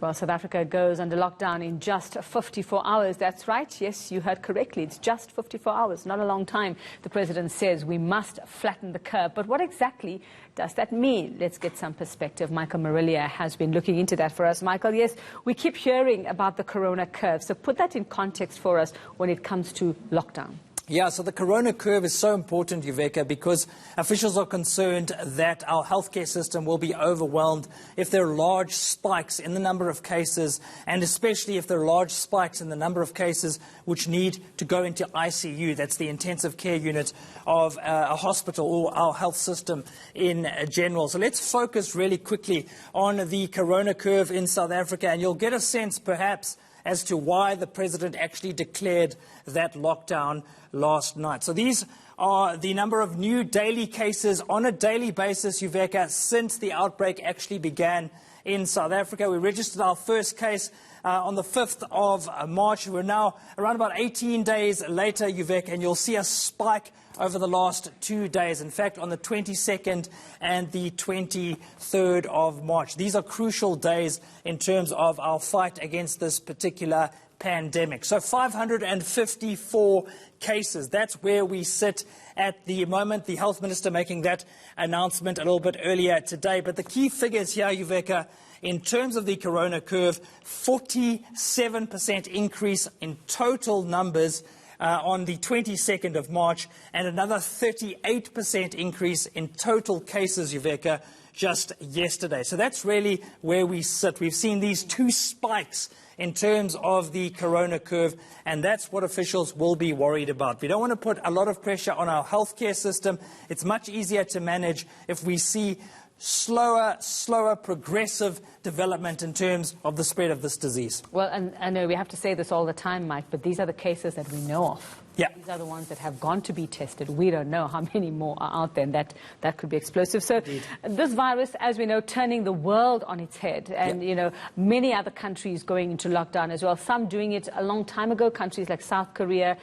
Well, South Africa goes under lockdown in just 54 hours. That's right. Yes, you heard correctly. It's just 54 hours, not a long time. The president says we must flatten the curve. But what exactly does that mean? Let's get some perspective. Michael Marillier has been looking into that for us. Michael, yes, we keep hearing about the corona curve. So put that in context for us when it comes to lockdown. Yeah, so the corona curve is so important, Yuveka, because officials are concerned that our healthcare system will be overwhelmed if there are large spikes in the number of cases, and especially if there are large spikes in the number of cases which need to go into ICU. That's the intensive care unit of a hospital or our health system in general. So let's focus really quickly on the corona curve in South Africa, and you'll get a sense perhaps as to why the president actually declared that lockdown last night. So these are the number of new daily cases on a daily basis, Yuveka, since the outbreak actually began in South Africa. We registered our first case on the 5th of March. We're now around about 18 days later, Yuveka, and you'll see a spike over the last 2 days. In fact, on the 22nd and the 23rd of March. These are crucial days in terms of our fight against this particular pandemic. So 554 cases. That's where we sit at the moment. The health minister making that announcement a little bit earlier today. But the key figures here, Yuveka, in terms of the corona curve, 47% increase in total numbers on the 22nd of March, and another 38% increase in total cases, Yuveka, just yesterday. So that's really where we sit. We've seen these two spikes in terms of the corona curve, and that's what officials will be worried about. We don't want to put a lot of pressure on our healthcare system. It's much easier to manage if we see slower progressive development in terms of the spread of this disease. Well, and I know we have to say this all the time, Mike, but these are the cases that we know of. Yeah. These are the ones that have gone to be tested. We don't know how many more are out there, and that could be explosive. So this virus, as we know, turning the world on its head. And, you know, many other countries going into lockdown as well. Some doing it a long time ago, countries like South Korea,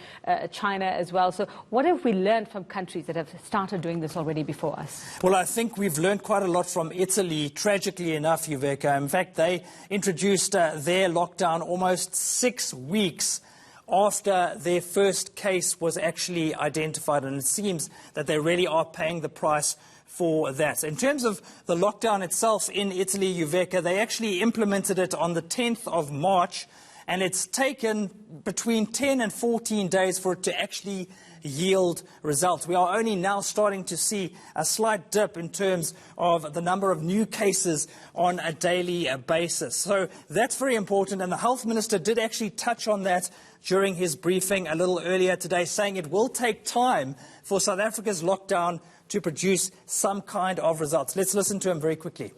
China as well. So what have we learned from countries that have started doing this already before us? Well, I think we've learned quite a lot from Italy, tragically enough, Yuveka. In fact, they introduced their lockdown almost 6 weeks after their first case was actually identified, and it seems that they really are paying the price for that. In terms of the lockdown itself in Italy, Yuveka, they actually implemented it on the 10th of March, and it's taken between 10 and 14 days for it to actually yield results. We are only now starting to see a slight dip in terms of the number of new cases on a daily basis. So that's very important, and the health minister did actually touch on that during his briefing a little earlier today, saying it will take time for South Africa's lockdown to produce some kind of results. Let's listen to him very quickly.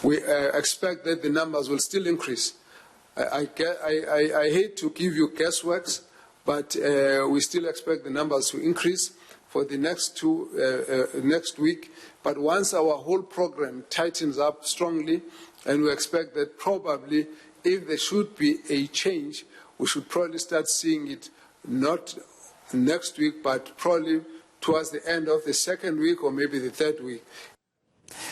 We expect that the numbers will still increase. I hate to give you guessworks, but we still expect the numbers to increase for the next week. But once our whole program tightens up strongly, and we expect that probably if there should be a change, we should probably start seeing it not next week, but probably towards the end of the second week or maybe the third week.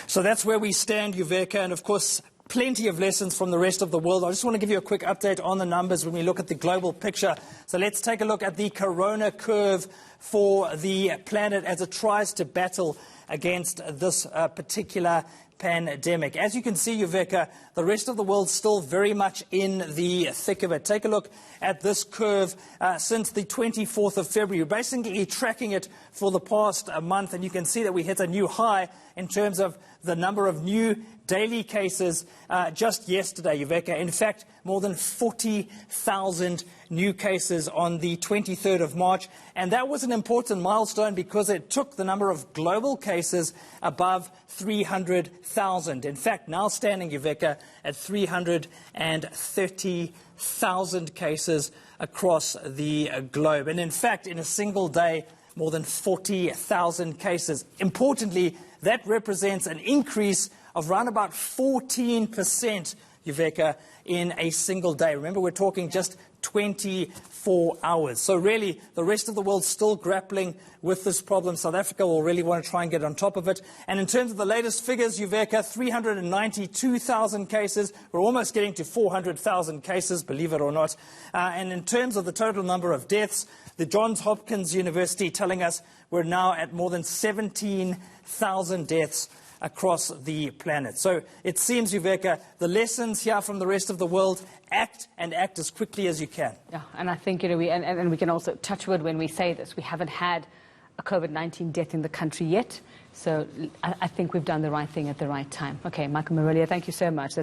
So that's where we stand, Yuveka, and of course, plenty of lessons from the rest of the world. I just want to give you a quick update on the numbers when we look at the global picture. So let's take a look at the corona curve for the planet as it tries to battle against this particular pandemic. As you can see, Yuveka, the rest of the world still very much in the thick of it. Take a look at this curve since the 24th of February. We're basically tracking it for the past month, and you can see that we hit a new high in terms of the number of new daily cases just yesterday, Yuveka. In fact, more than 40,000 new cases on the 23rd of March. And that was an important milestone because it took the number of global cases above 300,000. In fact, now standing, Yuveka, at 330,000 cases across the globe. And in fact, in a single day, more than 40,000 cases. Importantly, that represents an increase of around about 14% Uveka, in a single day. Remember, we're talking just 24 hours. So really, the rest of the world's still grappling with this problem. South Africa will really want to try and get on top of it. And in terms of the latest figures, Uveka, 392,000 cases. We're almost getting to 400,000 cases, believe it or not. And in terms of the total number of deaths, the Johns Hopkins University telling us we're now at more than 17,000 deaths across the planet. So it seems, Uveka, the lessons here from the rest of the world: act, and act as quickly as you can. Yeah, and I think, you know, we can also touch wood when we say this. We haven't had a COVID-19 death in the country yet. So I think we've done the right thing at the right time. Okay, Michael Marillier, thank you so much.